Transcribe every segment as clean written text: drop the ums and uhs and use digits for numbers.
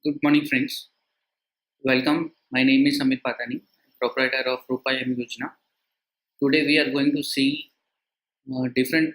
Good morning, friends. Welcome. My name is Amit Patani, proprietor of Rupayam Yojana. Today, we are going to see different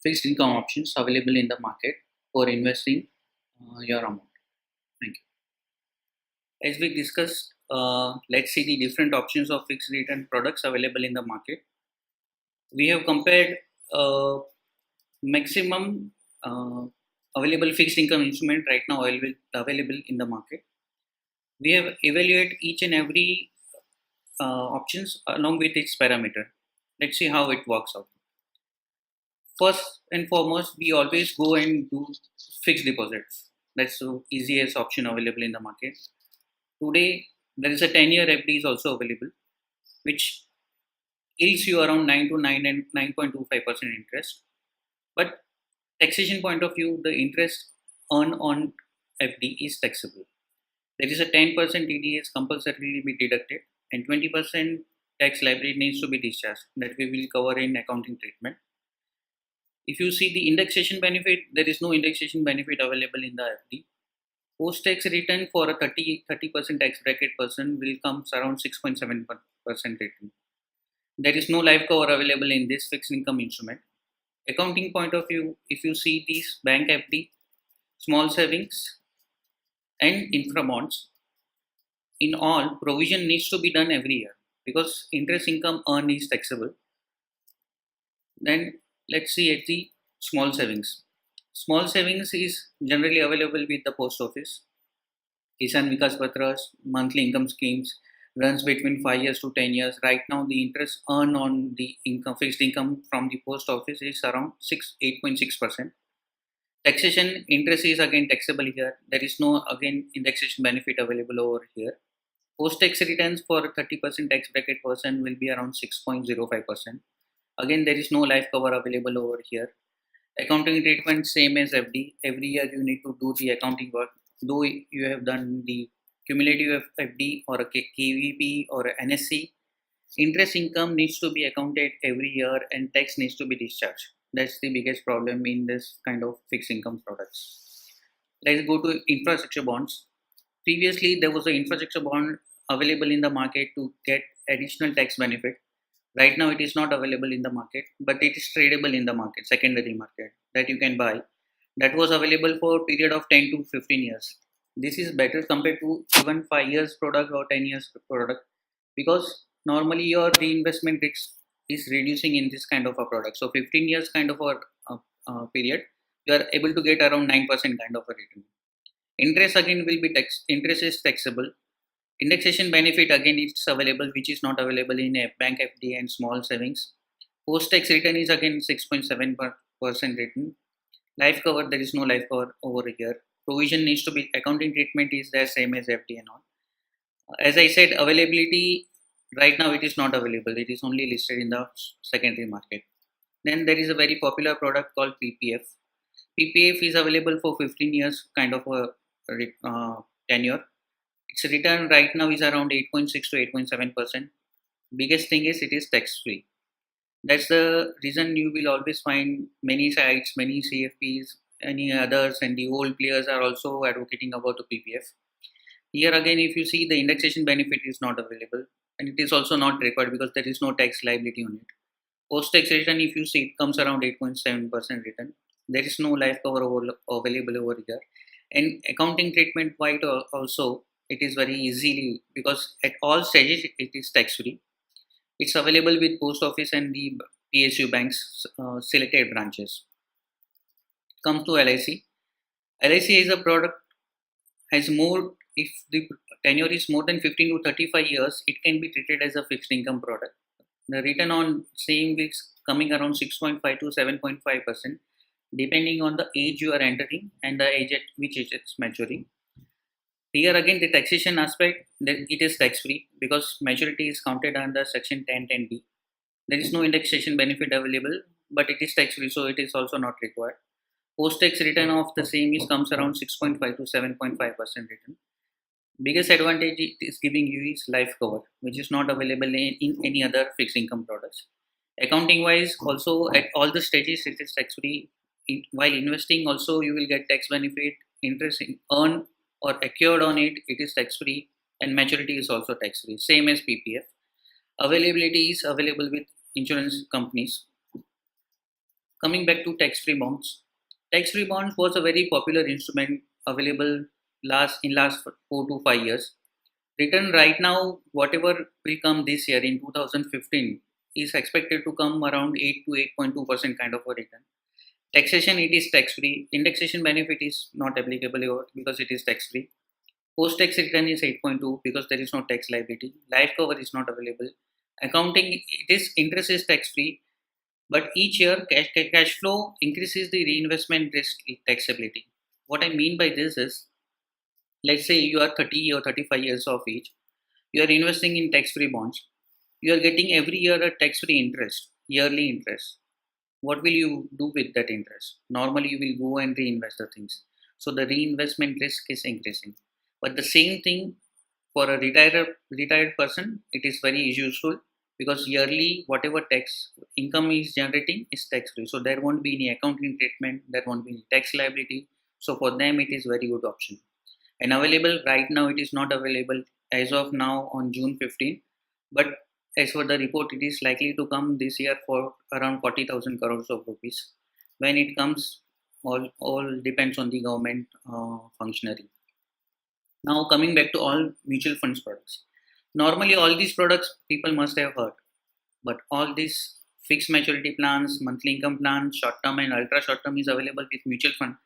fixed income options available in the market for investing your amount. Thank you. As we discussed, let's see the different options of fixed return products available in the market. We have compared maximum available fixed income instrument right now available in the market. We have evaluate each and every options along with its parameter. Let's see how it works out. First and foremost, we always go and do fixed deposits. That's the easiest option available in the market. Today, there is a 10-year FD is also available, which yields you around 9 to 9 and 9.25% interest. But taxation point of view, the interest earned on FD is taxable. There is a 10% TDS compulsorily be deducted and 20% tax liability needs to be discharged that we will cover in accounting treatment. If you see the indexation benefit, there is no indexation benefit available in the FD. Post tax return for a 30% tax bracket person will come around 6.7% return. There is no life cover available in this fixed income instrument. Accounting point of view, if you see these bank FD, small savings, and infra bonds, in all, provision needs to be done every year because interest income earned is taxable. Then let's see at the small savings. Small savings is generally available with the post office. Kisan Vikas Patras, monthly income schemes runs between 5 years to 10 years. Right now, the interest earned on the income, fixed income from the post office is around 8.6%. Taxation interest is again taxable here. There is no again indexation benefit available over here. Post tax returns for 30% tax bracket person will be around 6.05%. Again, there is no life cover available over here. Accounting treatment same as FD. Every year you need to do the accounting work. Though you have done the cumulative FD or a KVP or a NSC, interest income needs to be accounted every year and tax needs to be discharged. That's the biggest problem in this kind of fixed income products. Let's go to infrastructure bonds. Previously, there was an infrastructure bond available in the market to get additional tax benefit. Right now, it is not available in the market, but it is tradable in the market, secondary market, that you can buy. That was available for a period of 10 to 15 years. This is better compared to even 5 years product or 10 years product because normally your reinvestment risk is reducing in this kind of a product. So 15 years kind of a period, you are able to get around 9% kind of a return. Interest again will be interest is taxable. Indexation benefit again is available, which is not available in a bank FD and small savings. Post tax return is again 6.7% return. Life cover, there is no life cover over here. Provision needs to be accounting treatment is the same as FD and all. As I said, availability right now it is not available. It is only listed in the secondary market. Then there is a very popular product called PPF. PPF is available for 15 years kind of a tenure. Its return right now is around 8.6 to 8.7%. Biggest thing is it is tax free. That's the reason you will always find many sites, many CFPs, any others, and the old players are also advocating about the PPF. Here again, if you see the indexation benefit is not available and it is also not required because there is no tax liability on it. Post tax return, if you see, it comes around 8.7% return. There is no life cover available over here. And accounting treatment white also, it is very easily because at all stages it is tax free. It's available with post office and the PSU banks selected branches. Come to LIC. LIC is a product has more if the tenure is more than 15 to 35 years, it can be treated as a fixed income product. The return on same is coming around 6.5 to 7.5%, depending on the age you are entering and the age at which age it's maturing. Here again, the taxation aspect, it is tax free because maturity is counted under Section 1010B. There is no indexation benefit available, but it is tax free, so it is also not required. Post tax return of the same is comes around 6.5 to 7.5% return. Biggest advantage it is giving you is life cover, which is not available in any other fixed income products. Accounting wise, also at all the stages it is tax free. While investing, also you will get tax benefit, interest earned or acquired on it, it is tax free, and maturity is also tax free, same as PPF. Availability is available with insurance companies. Coming back to tax free bonds, tax free bonds was a very popular instrument available last 4 to 5 years. Return right now, whatever will come this year in 2015, is expected to come around 8 to 8.2% kind of a return. Taxation, it is tax free. Indexation benefit is not applicable here because it is tax free. Post tax return is 8.2 because there is no tax liability. Life cover is not available. Accounting, it is interest is tax free, but each year cash flow increases the reinvestment risk taxability. What I mean by this is, let's say you are 30 or 35 years of age, you are investing in tax free bonds, you are getting every year a tax free interest, yearly interest. What will you do with that interest? Normally, you will go and reinvest the things. So the reinvestment risk is increasing. But the same thing for a retired person, it is very useful because yearly whatever tax income is generating is tax free. So there won't be any accounting treatment, there won't be any tax liability. So for them, it is very good option. And available right now, it is not available as of now on June 15, but as for the report, it is likely to come this year for around 40,000 crores of rupees. When it comes, all depends on the government functionary. Now coming back to all mutual funds products. Normally, all these products people must have heard, but all these fixed maturity plans, monthly income plans, short term and ultra short term is available with mutual fund,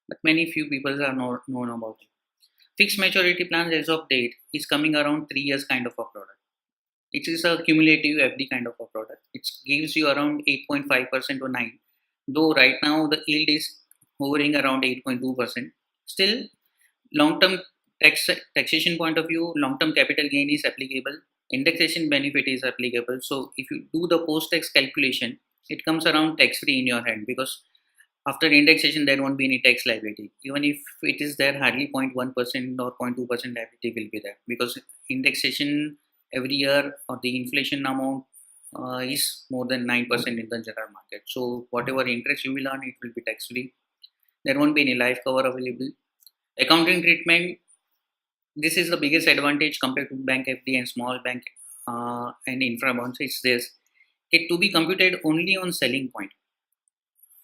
but many few people are not known about it. Fixed maturity plans as of date is coming around 3 years kind of a product. It is a cumulative FD kind of a product. It gives you around 8.5% or 9. Though right now the yield is hovering around 8.2%. Still, long-term taxation point of view, long-term capital gain is applicable. Indexation benefit is applicable. So if you do the post-tax calculation, it comes around tax-free in your hand because after indexation there won't be any tax liability. Even if it is there, hardly 0.1% or 0.2% liability will be there because indexation every year or the inflation amount is more than 9% in the general market. So whatever interest you will earn, it will be tax free. There won't be any life cover available. Accounting treatment, this is the biggest advantage compared to bank FD and small bank and infra bonds. It's this, it to be computed only on selling point.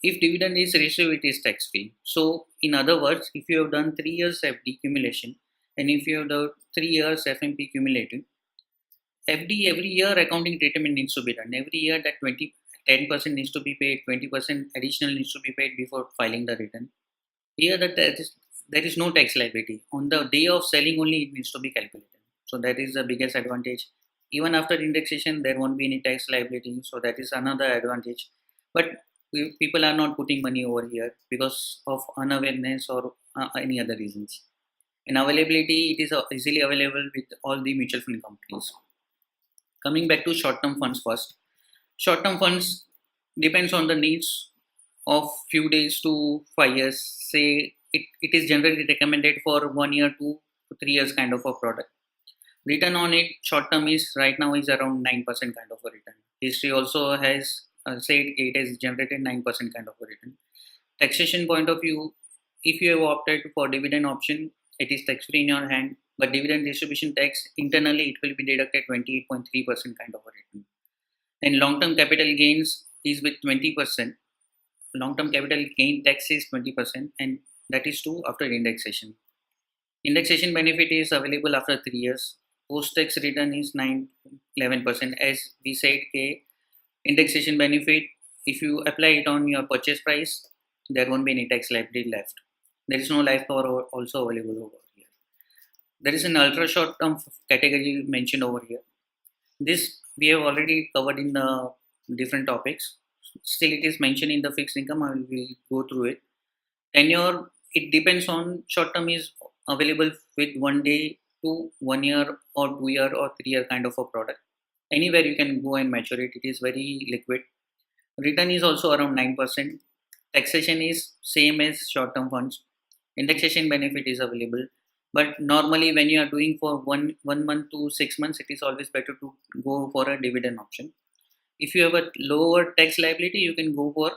If dividend is received, it is tax free. So in other words, if you have done 3 years FD accumulation and if you have done 3 years FMP cumulative, FD every year accounting treatment needs to be done. Every year that 10% needs to be paid, 20% additional needs to be paid before filing the return. Here that there is no tax liability. On the day of selling only it needs to be calculated. So that is the biggest advantage. Even after indexation, there won't be any tax liability. So that is another advantage. But people are not putting money over here because of unawareness or any other reasons. And availability, it is easily available with all the mutual fund companies. Coming back to short-term funds first. Short-term funds depends on the needs of few days to 5 years. Say it is generally recommended for 1 year to 3 years kind of a product. Return on it short term is right now is around 9% kind of a return. History also has said it has generated 9% kind of a return. Taxation point of view, if you have opted for dividend option, it is tax free in your hand, but dividend distribution tax internally it will be deducted 28.3% kind of a return. And long term capital gains is with 20%. Long term capital gain tax is 20%, and that is true after indexation. Indexation benefit is available after 3 years. Post tax return is 9-11%. As we said, indexation benefit, if you apply it on your purchase price, there won't be any tax liability left. There is no life cover also available over here. There is an ultra short term category mentioned over here. This we have already covered in the different topics. Still, it is mentioned in the fixed income. I will go through it. Tenure, it depends on short term is available with 1 day to 1 year or 2 year or 3 year kind of a product. Anywhere you can go and mature it. It is very liquid. Return is also around 9%. Taxation is same as short term funds. Indexation benefit is available. But normally when you are doing for one month to 6 months, it is always better to go for a dividend option. If you have a lower tax liability, you can go for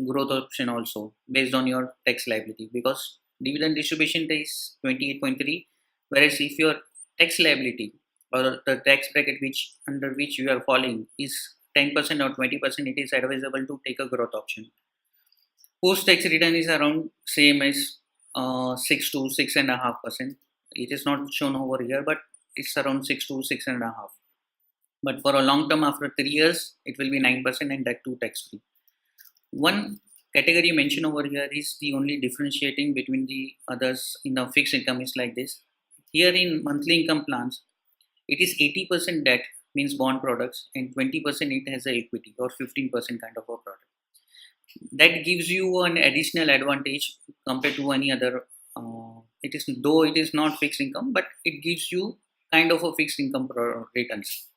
growth option also based on your tax liability because Dividend distribution is 28.3, whereas if your tax liability or the tax bracket which under which you are falling is 10% or 20%, it is advisable to take a growth option. Post tax return is around same as 6 to 6.5%. It is not shown over here, but it's around 6 to 6.5. But for a long term, after 3 years, it will be 9% and that too tax free. One category mentioned over here is the only differentiating between the others in the fixed income is like this. Here in monthly income plans, it is 80% debt, means bond products, and 20% it has a equity or 15% kind of a product. That gives you an additional advantage compared to any other. It is though it is not fixed income, but it gives you kind of a fixed income returns.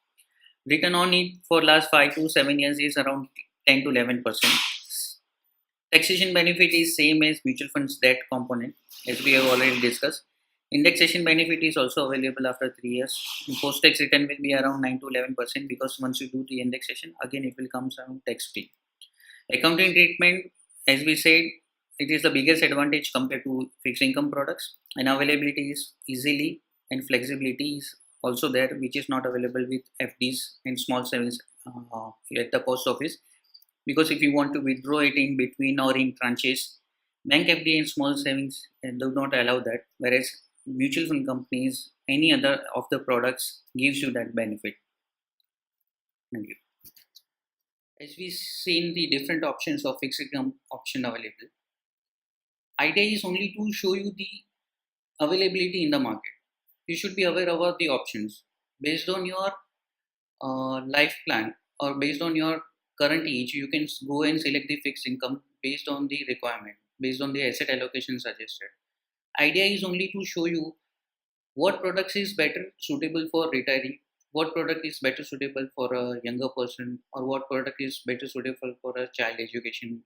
Return on it for last 5 to 7 years is around 10 to 11%. Taxation benefit is same as mutual funds debt component, as we have already discussed. Indexation benefit is also available after 3 years. Post tax return will be around 9 to 11% because once you do the indexation, again it will come around tax free. Accounting treatment, as we said, it is the biggest advantage compared to fixed income products, and availability is easily and flexibility is also there, which is not available with FDs and small savings at the post office. Because if you want to withdraw it in between or in tranches, bank FD and small savings do not allow that, whereas mutual fund companies, any other of the products gives you that benefit. Thank you. As we seen the different options of fixed income option available, idea is only to show you the availability in the market. You should be aware about the options based on your life plan or based on your current age. You can go and select the fixed income based on the requirement, based on the asset allocation suggested. Idea is only to show you what products is better suitable for retiree, what product is better suitable for a younger person, or what product is better suitable for a child education.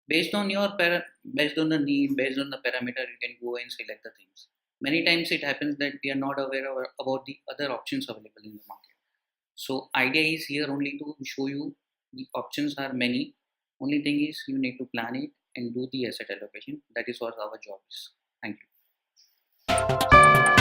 Based on your based on the need, based on the parameter, you can go and select the things. Many times it happens that we are not aware about the other options available in the market. So idea is here only to show you the options are many. Only thing is you need to plan it and do the asset allocation. That is what our job is. Thank you.